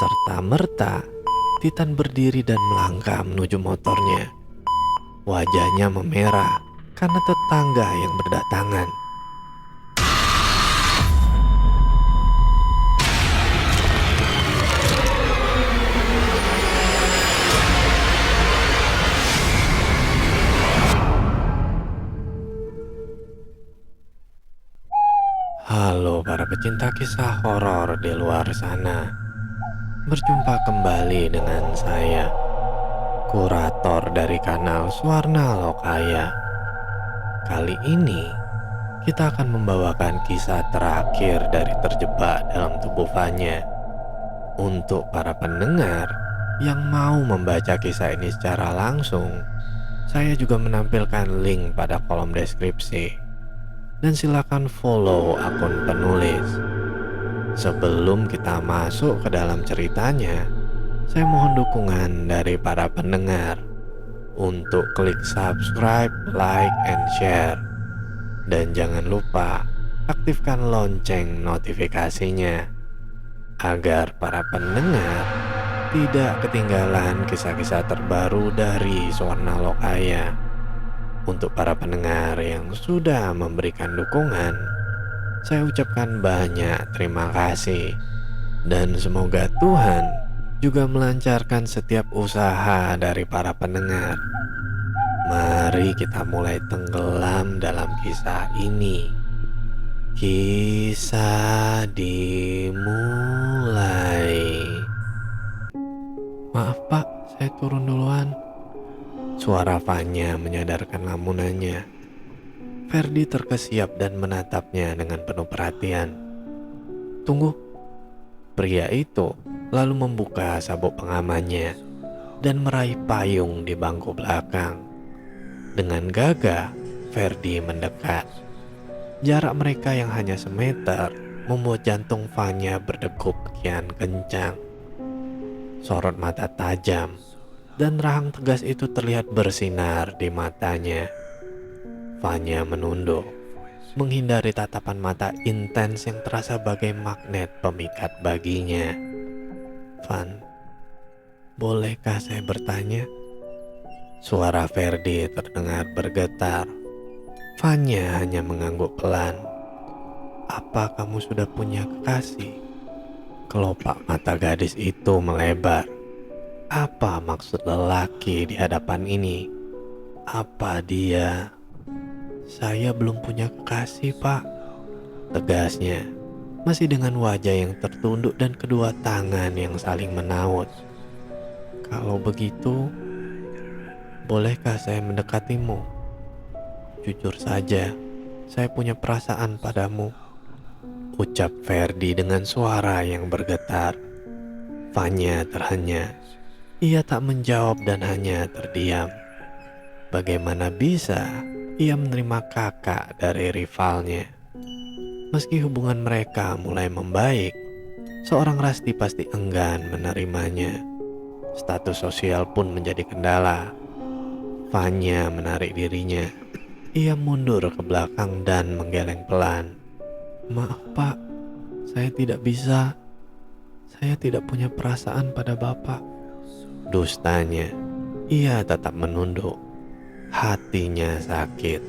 serta-merta Titan berdiri dan melangkah menuju motornya. Wajahnya memerah karena tetangga yang berdatangan. Halo para pecinta kisah horor di luar sana. Berjumpa kembali dengan saya, kurator dari kanal Swarna Lokaya. Kali ini kita akan membawakan kisah terakhir dari terjebak dalam tubuh Vanya. Untuk para pendengar yang mau membaca kisah ini secara langsung, saya juga menampilkan link pada kolom deskripsi. Dan silakan follow akun penulis. Sebelum kita masuk ke dalam ceritanya, saya mohon dukungan dari para pendengar untuk klik subscribe, like, and share. Dan jangan lupa aktifkan lonceng notifikasinya agar para pendengar tidak ketinggalan kisah-kisah terbaru dari Swarna Lokaya. Untuk para pendengar yang sudah memberikan dukungan, saya ucapkan banyak terima kasih. Dan semoga Tuhan juga melancarkan setiap usaha dari para pendengar. Mari kita mulai tenggelam dalam kisah ini. Kisah dimulai. Maaf Pak, saya turun duluan. Suara Vanya menyadarkan lamunannya. Ferdi terkesiap dan menatapnya dengan penuh perhatian. Tunggu. Pria itu lalu membuka sabuk pengamannya dan meraih payung di bangku belakang. Dengan gagah, Ferdi mendekat. Jarak mereka yang hanya semeter membuat jantung Vanya berdegup kian kencang. Sorot mata tajam dan rahang tegas itu terlihat bersinar di matanya. Vanya menunduk, menghindari tatapan mata intens yang terasa bagai magnet pemikat baginya. Van, bolehkah saya bertanya? Suara Ferdi terdengar bergetar. Vanya hanya mengangguk pelan. Apa kamu sudah punya kekasih? Kelopak mata gadis itu melebar. Apa maksud lelaki di hadapan ini? Apa dia? Saya belum punya kekasih, Pak. Tegasnya, masih dengan wajah yang tertunduk dan kedua tangan yang saling menaut. Kalau begitu, bolehkah saya mendekatimu? Jujur saja, saya punya perasaan padamu. Ucap Ferdi dengan suara yang bergetar. Vanya terhenyak. Ia tak menjawab dan hanya terdiam. Bagaimana bisa ia menerima kakak dari rivalnya? Meski hubungan mereka mulai membaik, seorang Rasti pasti enggan menerimanya. Status sosial pun menjadi kendala. Vanya menarik dirinya. Ia mundur ke belakang dan menggeleng pelan. Maaf Pak, saya tidak bisa. Saya tidak punya perasaan pada Bapak. Dustanya, ia tetap menunduk. Hatinya sakit.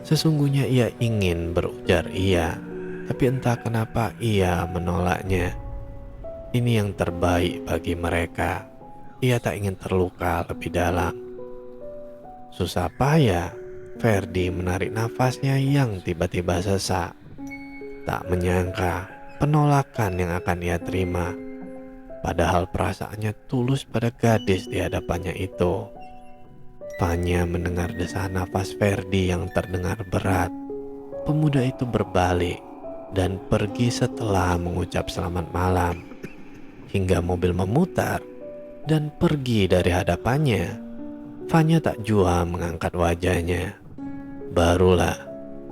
Sesungguhnya ia ingin berujar iya, tapi entah kenapa ia menolaknya. Ini yang terbaik bagi mereka. Ia tak ingin terluka lebih dalam. Susah payah, Ferdi menarik nafasnya yang tiba-tiba sesak. Tak menyangka penolakan yang akan ia terima. Padahal perasaannya tulus pada gadis di hadapannya itu. Vanya mendengar desah nafas Ferdi yang terdengar berat. Pemuda itu berbalik dan pergi setelah mengucap selamat malam. Hingga mobil memutar dan pergi dari hadapannya. Vanya tak jua mengangkat wajahnya. Barulah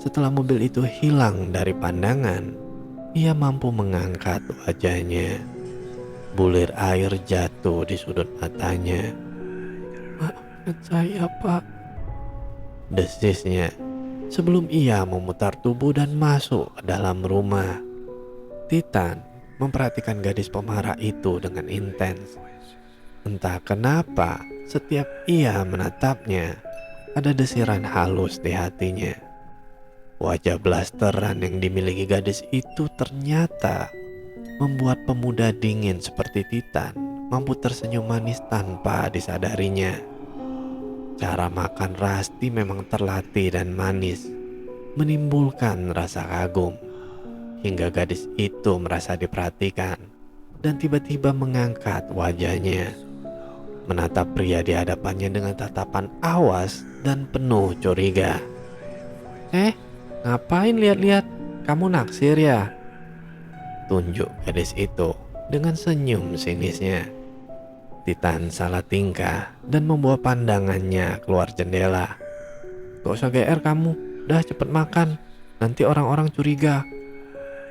setelah mobil itu hilang dari pandangan, ia mampu mengangkat wajahnya. Bulir air jatuh di sudut matanya. Maafkan saya, Pak. Desisnya sebelum ia memutar tubuh dan masuk ke dalam rumah. Titan memperhatikan gadis pemarah itu dengan intens. Entah kenapa, setiap ia menatapnya, ada desiran halus di hatinya. Wajah blasteran yang dimiliki gadis itu ternyata membuat pemuda dingin seperti Titan mampu tersenyum manis tanpa disadarinya. Cara makan Rasti memang terlatih dan manis, menimbulkan rasa kagum, hingga gadis itu merasa diperhatikan dan tiba-tiba mengangkat wajahnya, menatap pria di hadapannya dengan tatapan awas dan penuh curiga. Ngapain lihat-lihat? Kamu naksir ya? Tunjuk gadis itu dengan senyum sinisnya. Titan salah tingkah dan membawa pandangannya keluar jendela. Gak usah GR kamu, dah cepet makan, nanti orang-orang curiga.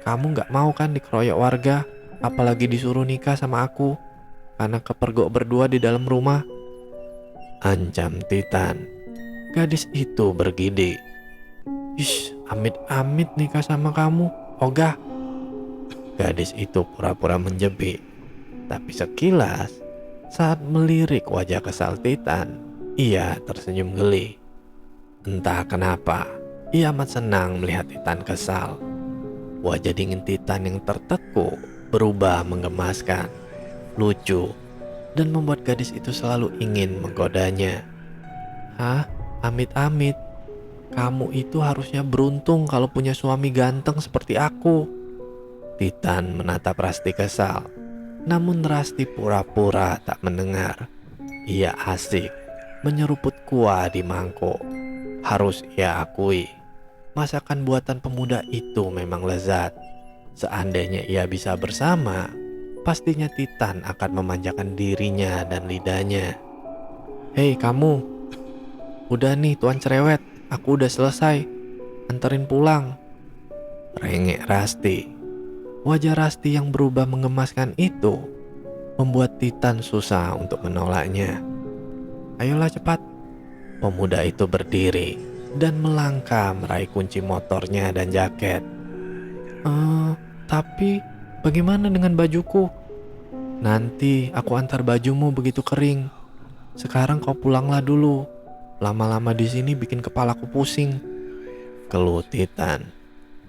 Kamu gak mau kan dikeroyok warga, apalagi disuruh nikah sama aku karena kepergok berdua di dalam rumah, ancam Titan. Gadis itu bergidik. Ish, amit-amit nikah sama kamu, ogah. Gadis itu pura-pura menjepit, tapi sekilas saat melirik wajah kesal Titan, ia tersenyum geli. Entah kenapa, ia amat senang melihat Titan kesal. Wajah dingin Titan yang tertekuk berubah menggemaskan, lucu, dan membuat gadis itu selalu ingin menggodanya. Hah? Amit-amit. Kamu itu harusnya beruntung kalau punya suami ganteng seperti aku. Titan menatap Rasti kesal, namun Rasti pura-pura tak mendengar. Ia asik menyeruput kuah di mangkok. Harus ia akui, masakan buatan pemuda itu memang lezat. Seandainya ia bisa bersama, pastinya Titan akan memanjakan dirinya dan lidahnya. Hei kamu, udah nih tuan cerewet, aku udah selesai, anterin pulang, rengek Rasti. Wajah Rasti yang berubah menggemaskan itu membuat Titan susah untuk menolaknya. Ayolah cepat. Pemuda itu berdiri dan melangkah meraih kunci motornya dan jaket. Tapi bagaimana dengan bajuku? Nanti aku antar bajumu begitu kering. Sekarang kau pulanglah dulu. Lama-lama di sini bikin kepalaku pusing, keluh Titan.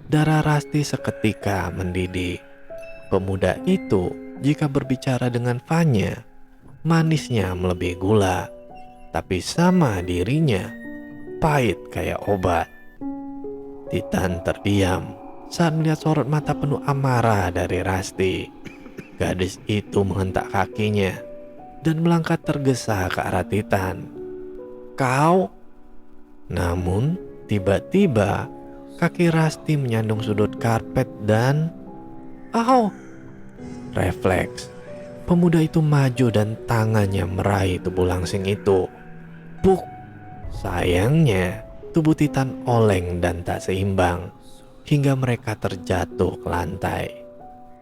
Darah Rasti seketika mendidih. Pemuda itu jika berbicara dengan Vanya, manisnya melebihi gula, tapi sama dirinya pahit kayak obat. Titan terdiam saat melihat sorot mata penuh amarah dari Rasti. Gadis itu menghentak kakinya dan melangkah tergesa ke arah Titan. Kau? Namun tiba-tiba kaki Rasti menyandung sudut karpet dan au! Refleks, pemuda itu maju dan tangannya meraih tubuh langsing itu. Buk! Sayangnya tubuh Titan oleng dan tak seimbang hingga mereka terjatuh ke lantai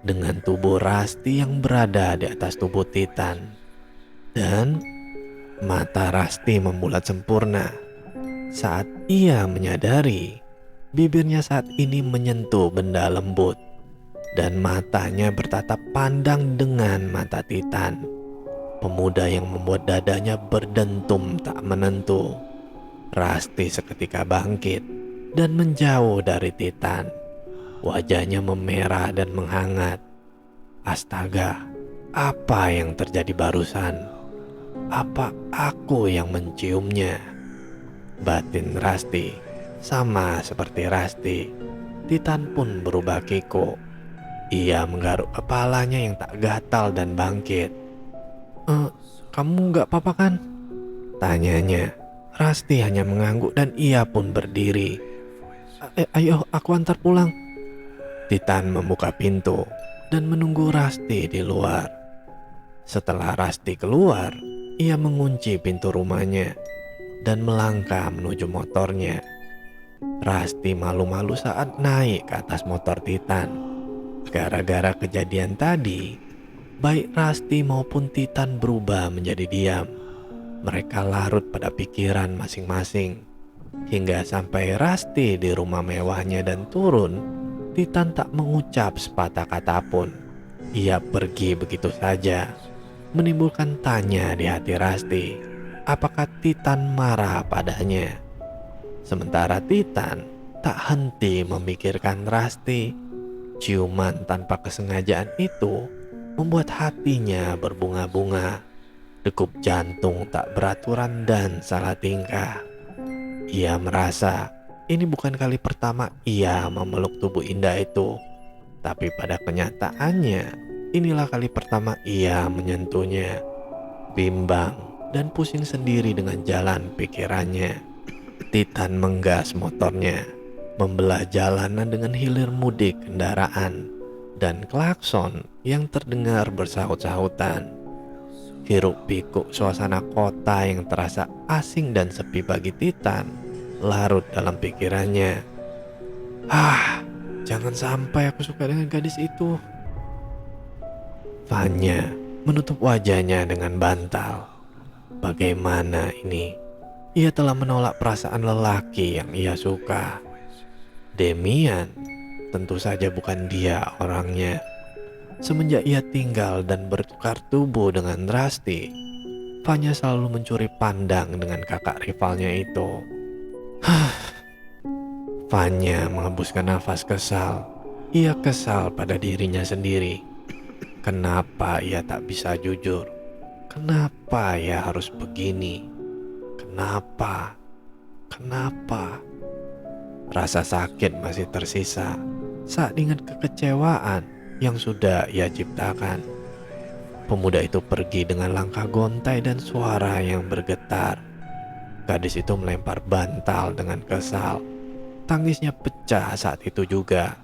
dengan tubuh Rasti yang berada di atas tubuh Titan. Dan mata Rasti membulat sempurna saat ia menyadari bibirnya saat ini menyentuh benda lembut dan matanya bertatap pandang dengan mata Titan. Pemuda yang membuat dadanya berdentum tak menentu. Rasti seketika bangkit dan menjauh dari Titan. Wajahnya memerah dan menghangat. Astaga, apa yang terjadi barusan? Apa aku yang menciumnya? Batin Rasti sama seperti Rasti. Titan pun berubah kikuk. Ia menggaruk kepalanya yang tak gatal dan bangkit. Kamu gak apa-apa kan? Tanyanya. Rasti hanya mengangguk dan ia pun berdiri. Ayo aku antar pulang. Titan membuka pintu dan menunggu Rasti di luar. Setelah Rasti keluar, ia mengunci pintu rumahnya dan melangkah menuju motornya. Rasti malu-malu saat naik ke atas motor Titan. Gara-gara kejadian tadi, baik Rasti maupun Titan berubah menjadi diam. Mereka larut pada pikiran masing-masing. Hingga sampai Rasti di rumah mewahnya dan turun, Titan tak mengucap sepatah kata pun. Ia pergi begitu saja, menimbulkan tanya di hati Rasti. Apakah Titan marah padanya? Sementara Titan tak henti memikirkan Rasti. Ciuman tanpa kesengajaan itu membuat hatinya berbunga-bunga. Degup jantung tak beraturan dan salah tingkah. Ia merasa ini bukan kali pertama ia memeluk tubuh indah itu. Tapi pada kenyataannya, inilah kali pertama ia menyentuhnya. Bimbang dan pusing sendiri dengan jalan pikirannya. Titan menggas motornya, membelah jalanan dengan hilir mudik kendaraan dan klakson yang terdengar bersaut-sautan. Hiruk pikuk suasana kota yang terasa asing dan sepi bagi Titan larut dalam pikirannya. Jangan sampai aku suka dengan gadis itu. Vanya menutup wajahnya dengan bantal. Bagaimana ini? Ia telah menolak perasaan lelaki yang ia suka. Demian tentu saja bukan dia orangnya. Semenjak ia tinggal dan bertukar tubuh dengan Rasti, Vanya selalu mencuri pandang dengan kakak rivalnya itu. Vanya menghembuskan nafas kesal. Ia kesal pada dirinya sendiri. Kenapa ia tak bisa jujur? Kenapa ia harus begini? Kenapa? Rasa sakit masih tersisa saat ingat kekecewaan yang sudah ia ciptakan. Pemuda itu pergi dengan langkah gontai dan suara yang bergetar. Gadis itu melempar bantal dengan kesal. Tangisnya pecah saat itu juga,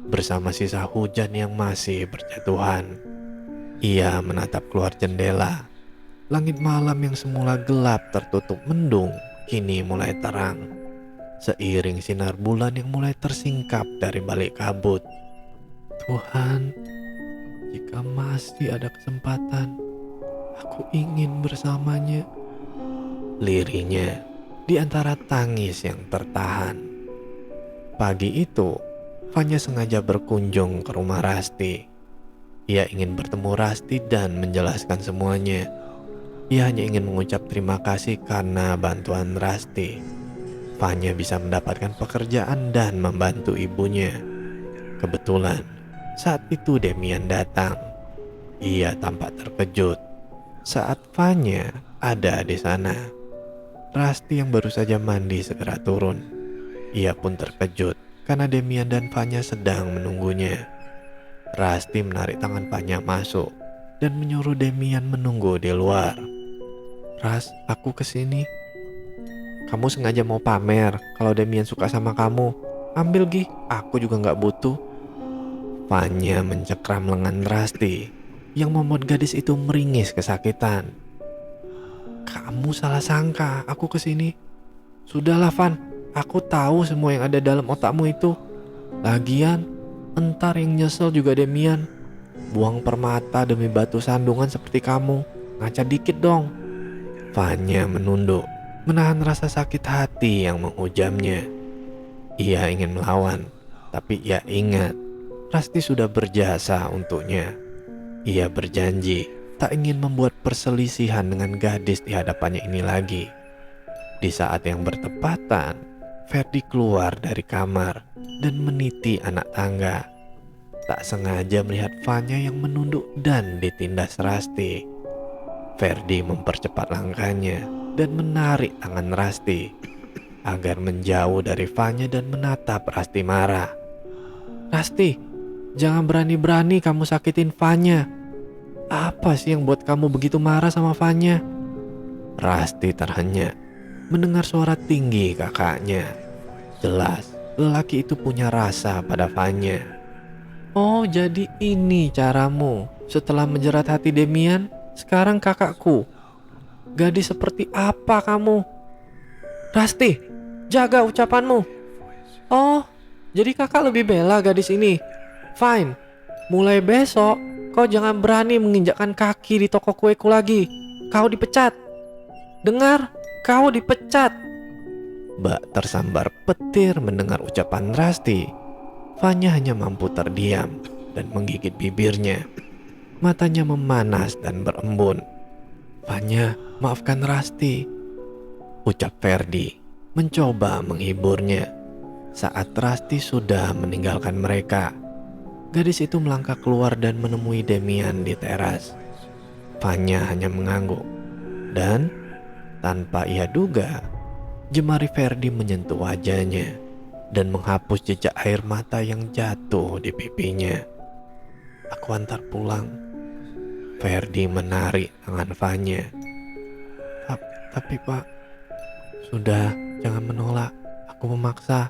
bersama sisa hujan yang masih berjatuhan. Ia menatap keluar jendela. Langit malam yang semula gelap tertutup mendung kini mulai terang, seiring sinar bulan yang mulai tersingkap dari balik kabut. Tuhan, jika masih ada kesempatan, aku ingin bersamanya. Lirihnya di antara tangis yang tertahan. Pagi itu, Vanya sengaja berkunjung ke rumah Rasti. Ia ingin bertemu Rasti dan menjelaskan semuanya. Ia hanya ingin mengucap terima kasih karena bantuan Rasti. Vanya bisa mendapatkan pekerjaan dan membantu ibunya. Kebetulan, saat itu Demian datang. Ia tampak terkejut saat Vanya ada di sana. Rasti yang baru saja mandi segera turun. Ia pun terkejut karena Demian dan Vanya sedang menunggunya. Rasti menarik tangan Vanya masuk dan menyuruh Demian menunggu di luar. Ras, aku kesini. Kamu sengaja mau pamer kalau Demian suka sama kamu. Ambil Gi, aku juga gak butuh. Vanya mencekram lengan Rasti yang membuat gadis itu meringis kesakitan. Kamu salah sangka aku kesini. Sudahlah Van, aku tahu semua yang ada dalam otakmu itu. Lagian, entar yang nyesel juga Demian. Buang permata demi batu sandungan seperti kamu. Ngaca dikit dong. Vanya menunduk, menahan rasa sakit hati yang menghujamnya. Ia ingin melawan, tapi ia ingat Rasti sudah berjasa untuknya. Ia berjanji tak ingin membuat perselisihan dengan gadis di hadapannya ini lagi. Di saat yang bertepatan, Ferdi keluar dari kamar dan meniti anak tangga. Tak sengaja melihat Vanya yang menunduk dan ditindas Rasti. Ferdi mempercepat langkahnya dan menarik tangan Rasti agar menjauh dari Vanya dan menatap Rasti marah. Rasti, jangan berani-berani kamu sakitin Vanya. Apa sih yang buat kamu begitu marah sama Vanya? Rasti terhenyak mendengar suara tinggi kakaknya. Jelas lelaki itu punya rasa pada Vanya. Oh, jadi ini caramu setelah menjerat hati Demian? Sekarang kakakku. Gadis seperti apa kamu? Rasti, jaga ucapanmu. Oh, jadi kakak lebih bela gadis ini. Fine, mulai besok kau jangan berani menginjakkan kaki di toko kueku lagi. Kau dipecat. Dengar, kau dipecat. Bak tersambar petir mendengar ucapan Rasti. Vanya hanya mampu terdiam dan menggigit bibirnya. Matanya memanas dan berembun. "Fanya, maafkan Rasti," ucap Ferdi, mencoba menghiburnya. Saat Rasti sudah meninggalkan mereka, gadis itu melangkah keluar dan menemui Demian di teras. Fanya hanya mengangguk, dan tanpa ia duga, jemari Ferdi menyentuh wajahnya dan menghapus jejak air mata yang jatuh di pipinya. "Aku antar pulang." Ferdi menarik tangan Fanya. Tapi Pak, sudah, jangan menolak, aku memaksa."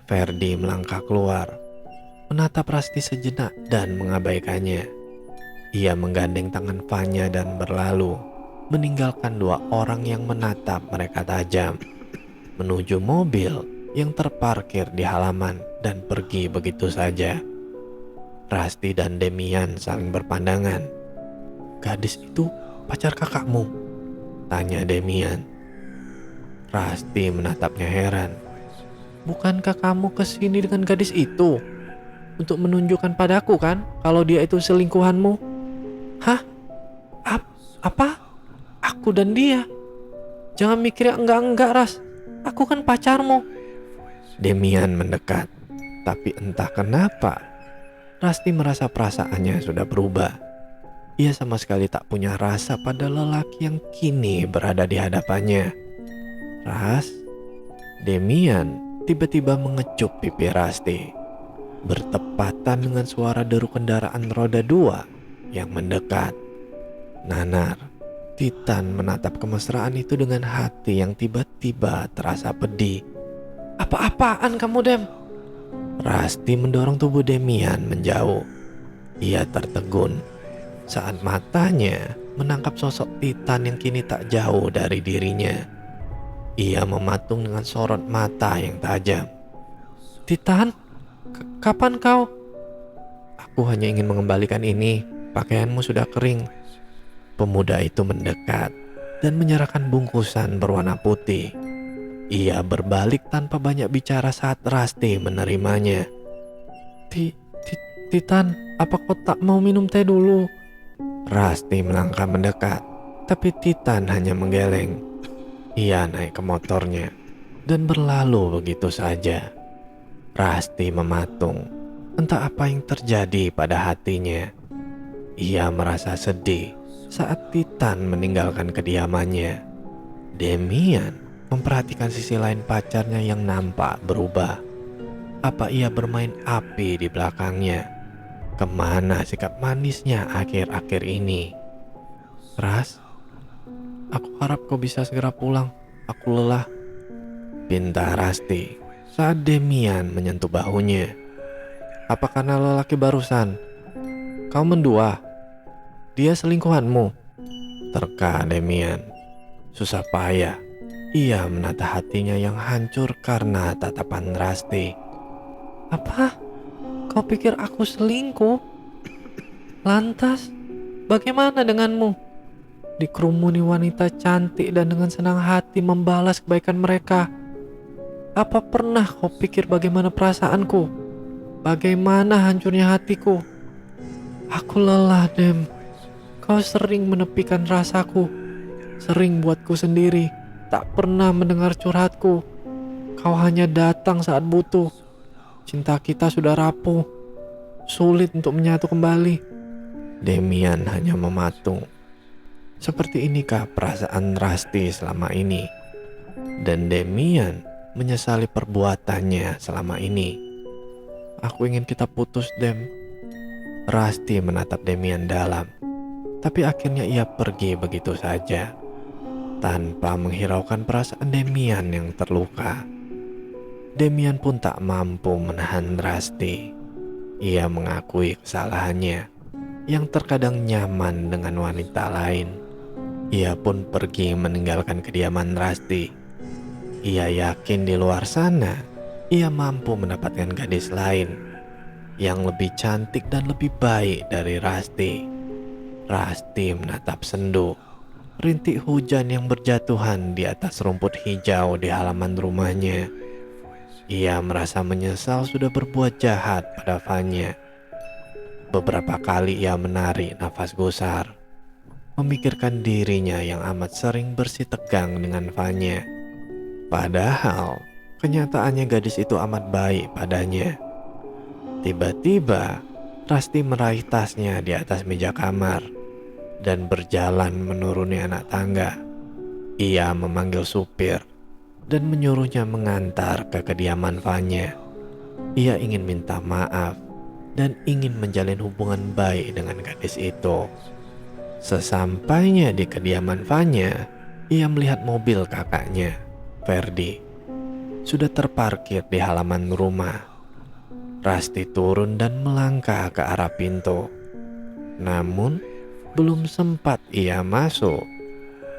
Ferdi melangkah keluar, menatap Rasti sejenak dan mengabaikannya. Ia menggandeng tangan Fanya dan berlalu, meninggalkan dua orang yang menatap mereka tajam, menuju mobil yang terparkir di halaman dan pergi begitu saja. Rasti dan Demian saling berpandangan. "Gadis itu pacar kakakmu?" tanya Demian. Rasti menatapnya heran. "Bukankah kamu kesini dengan gadis itu untuk menunjukkan padaku kan kalau dia itu selingkuhanmu?" "Hah? Apa? Aku dan dia? Jangan mikir yang enggak-enggak, Ras. Aku kan pacarmu." Demian mendekat, tapi entah kenapa Rasti merasa perasaannya sudah berubah. Ia sama sekali tak punya rasa pada lelaki yang kini berada di hadapannya. "Ras?" Demian tiba-tiba mengecup pipi Rasti, bertepatan dengan suara deru kendaraan roda 2 yang mendekat. Nanar, Titan menatap kemesraan itu dengan hati yang tiba-tiba terasa pedih. "Apa-apaan kamu, Dem?" Rasti mendorong tubuh Demian menjauh. Ia tertegun saat matanya menangkap sosok Titan yang kini tak jauh dari dirinya. Ia mematung dengan sorot mata yang tajam. "Titan, kapan kau?" "Aku hanya ingin mengembalikan ini. Pakaianmu sudah kering." Pemuda itu mendekat dan menyerahkan bungkusan berwarna putih. Ia berbalik tanpa banyak bicara saat Rasti menerimanya. Titan, apa kau tak mau minum teh dulu?" Rasti melangkah mendekat, tapi Titan hanya menggeleng. Ia naik ke motornya dan berlalu begitu saja. Rasti mematung, entah apa yang terjadi pada hatinya. Ia merasa sedih saat Titan meninggalkan kediamannya. Demian memperhatikan sisi lain pacarnya yang nampak berubah. Apa ia bermain api di belakangnya? Kemana sikap manisnya akhir-akhir ini? "Ras, aku harap kau bisa segera pulang. Aku lelah," pinta Rasti saat Demian menyentuh bahunya. "Apa karena lelaki barusan kau mendua? Dia selingkuhanmu?" terka Demian. Susah payah ia menata hatinya yang hancur karena tatapan Rasti. "Apa? Kau pikir aku selingkuh? Lantas, bagaimana denganmu? Dikerumuni wanita cantik dan dengan senang hati membalas kebaikan mereka. Apa pernah kau pikir bagaimana perasaanku? Bagaimana hancurnya hatiku? Aku lelah, Dem. Kau sering menepikan rasaku, sering buatku sendiri, tak pernah mendengar curhatku. Kau hanya datang saat butuh. Cinta kita sudah rapuh, sulit untuk menyatu kembali." Demian hanya mematung. Seperti inikah perasaan Rasti selama ini? Dan Demian menyesali perbuatannya selama ini. "Aku ingin kita putus, Dem." Rasti menatap Demian dalam, tapi akhirnya ia pergi begitu saja, tanpa menghiraukan perasaan Demian yang terluka. Demian pun tak mampu menahan Rasti. Ia mengakui kesalahannya, yang terkadang nyaman dengan wanita lain. Ia pun pergi meninggalkan kediaman Rasti. Ia yakin di luar sana ia mampu mendapatkan gadis lain yang lebih cantik dan lebih baik dari Rasti. Rasti menatap sendu rintik hujan yang berjatuhan di atas rumput hijau di halaman rumahnya. Ia merasa menyesal sudah berbuat jahat pada Fanya. Beberapa kali ia menarik nafas gusar, memikirkan dirinya yang amat sering bersitegang dengan Vanya. Padahal kenyataannya gadis itu amat baik padanya. Tiba-tiba Rasti meraih tasnya di atas meja kamar dan berjalan menuruni anak tangga. Ia memanggil supir dan menyuruhnya mengantar ke kediaman Vanya. Ia ingin minta maaf dan ingin menjalin hubungan baik dengan gadis itu. Sesampainya di kediaman Vanya, ia melihat mobil kakaknya, Ferdi, sudah terparkir di halaman rumah. Rasti turun dan melangkah ke arah pintu. Namun, belum sempat ia masuk,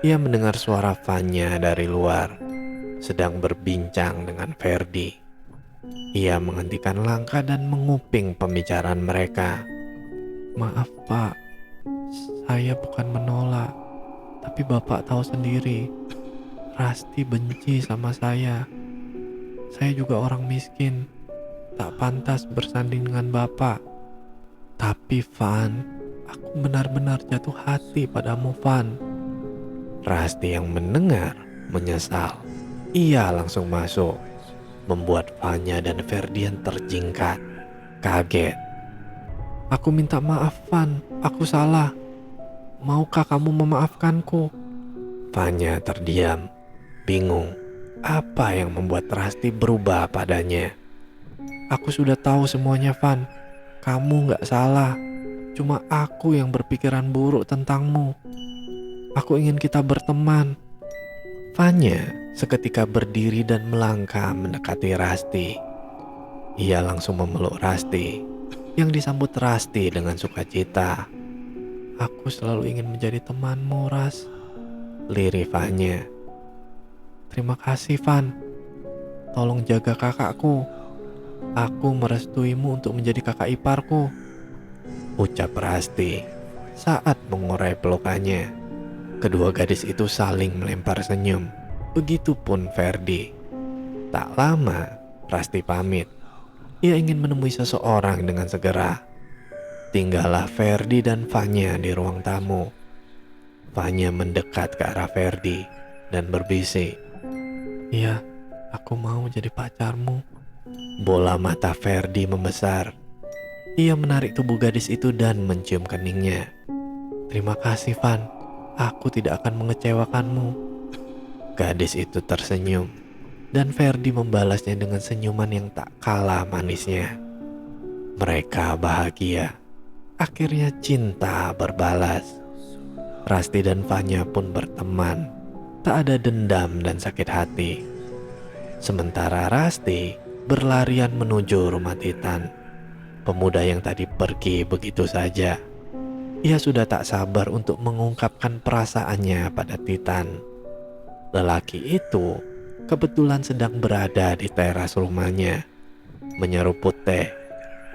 ia mendengar suara Vanya dari luar, sedang berbincang dengan Ferdi. Ia menghentikan langkah dan menguping pembicaraan mereka. "Maaf Pak, saya bukan menolak, tapi Bapak tahu sendiri, Rasti benci sama saya. Saya juga orang miskin, tak pantas bersanding dengan Bapak. Tapi Van, aku benar-benar jatuh hati padamu Van." Rasti yang mendengar menyesal. Ia langsung masuk, membuat Vanya dan Ferdian terjingkat, kaget. "Aku minta maaf Van, aku salah. Maukah kamu memaafkanku?" Vanya terdiam, bingung apa yang membuat Rasti berubah padanya. "Aku sudah tahu semuanya Van, kamu gak salah. Cuma aku yang berpikiran buruk tentangmu. Aku ingin kita berteman." Vanya seketika berdiri dan melangkah mendekati Rasti. Ia langsung memeluk Rasti, yang disambut Rasti dengan sukacita. "Aku selalu ingin menjadi temanmu, Ras," lirih Vanya. "Terima kasih, Van. Tolong jaga kakakku. Aku merestuimu untuk menjadi kakak iparku," ucap Rasti saat mengurai pelukannya. Kedua gadis itu saling melempar senyum. Begitupun Ferdi. Tak lama, Rasti pamit. Ia ingin menemui seseorang dengan segera. Tinggallah Ferdi dan Vanya di ruang tamu. Vanya mendekat ke arah Ferdi dan berbisik, "Iya, aku mau jadi pacarmu." Bola mata Ferdi membesar. Ia menarik tubuh gadis itu dan mencium keningnya. "Terima kasih Van, aku tidak akan mengecewakanmu." Gadis itu tersenyum, dan Ferdi membalasnya dengan senyuman yang tak kalah manisnya. Mereka bahagia. Akhirnya cinta berbalas. Rasti dan Vanya pun berteman. Tak ada dendam dan sakit hati. Sementara Rasti berlarian menuju rumah Titan, pemuda yang tadi pergi begitu saja. Ia sudah tak sabar untuk mengungkapkan perasaannya pada Titan. Lelaki itu kebetulan sedang berada di teras rumahnya, menyeruput teh.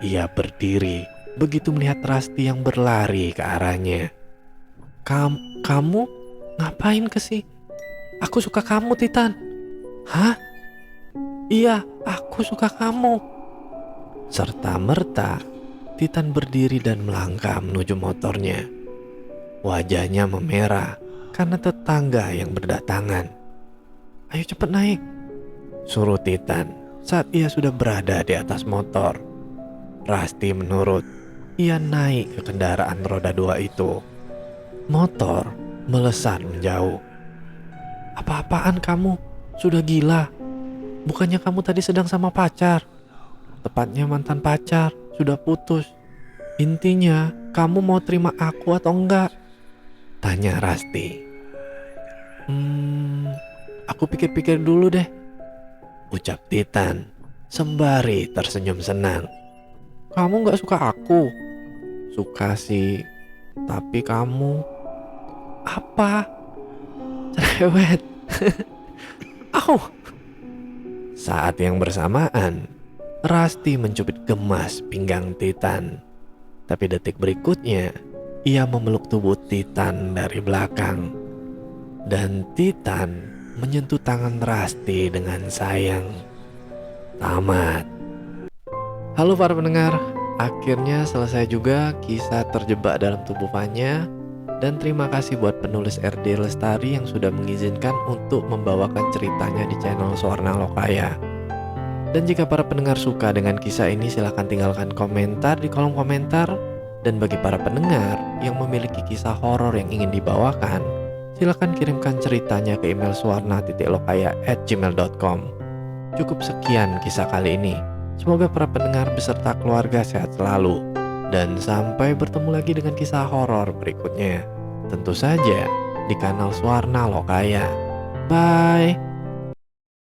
Ia berdiri begitu melihat Rasti yang berlari ke arahnya. Kamu ngapain kesini? Aku suka kamu, Titan." "Hah? Iya, aku suka kamu." Serta merta, Titan berdiri dan melangkah menuju motornya. Wajahnya memerah karena tetangga yang berdatangan. "Ayo cepat naik," suruh Titan saat ia sudah berada di atas motor. Rasti menurut. Ia naik ke kendaraan roda 2 itu. Motor melesat menjauh. "Apa-apaan kamu? Sudah gila? Bukannya kamu tadi sedang sama pacar? Tepatnya mantan pacar, sudah putus. Intinya kamu mau terima aku atau enggak?" tanya Rasti. Aku pikir-pikir dulu deh," ucap Titan sembari tersenyum senang. "Kamu gak suka aku?" "Suka sih, tapi kamu..." "Apa?" "Cerewet." "Au!" Saat yang bersamaan, Rasti mencubit gemas pinggang Titan. Tapi detik berikutnya, ia memeluk tubuh Titan dari belakang. Dan Titan menyentuh tangan Rasti dengan sayang. Tamat. Halo para pendengar, Akhirnya selesai juga kisah terjebak dalam tubuh Fanya. Dan terima kasih buat penulis RD Lestari yang sudah mengizinkan untuk membawakan ceritanya di channel Suarna Lokaya. Dan jika para pendengar suka dengan kisah ini, silahkan tinggalkan komentar di kolom komentar. Dan bagi para pendengar yang memiliki kisah horor yang ingin dibawakan, silahkan kirimkan ceritanya ke email suarna.lokaya@gmail.com. Cukup sekian kisah kali ini. Semoga para pendengar beserta keluarga sehat selalu. Dan sampai bertemu lagi dengan kisah horor berikutnya. Tentu saja di kanal Suarna Lokaya. Bye.